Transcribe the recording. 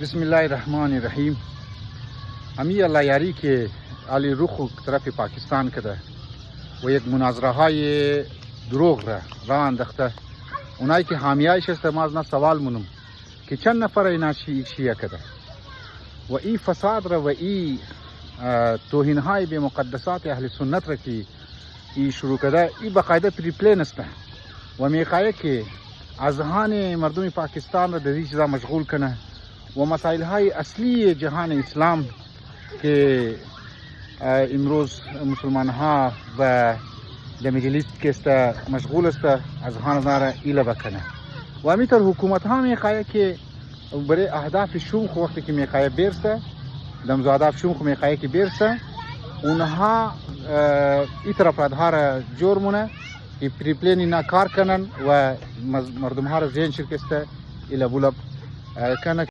बिस्मिल्लाहिर्रहमानिर्रहीम। हमी अल्लाह यारी के अली रुख तरफ पाकिस्तान कदा व एक मुनाजरा ये दुरोग रहा अंदख्ता उनाई के हामियाश इस्तेमाजना सवाल मुनम कि चंद नफर इना शिया कदा व ई फसाद व ई तोहिनहाई बे मुक़द्दसात अहल सुन्नत रखी ई शुरू कदा ई बाकायदा प्रीप्लेन है व मेकाये के अजहान मरदूम पाकिस्तान दजी चीज़ा मशगूल कना व मसाइल हाई असली जहान इस्लाम के इमरोज़ मुसलमान व मजलिस के मशगूल अजहान इला बकना व अमीतर हुकूमत मेकाये के बड़े अहदाफ शुम वक्त की मेकाये बेरसा दमजादाफ शुम मेकाये की बेरसा उन्हा इतर प्रधार जोर मुना कि प्रीप्लेन इना कार कनन व मरदुम जेन शिरकस्त इला बुलब कन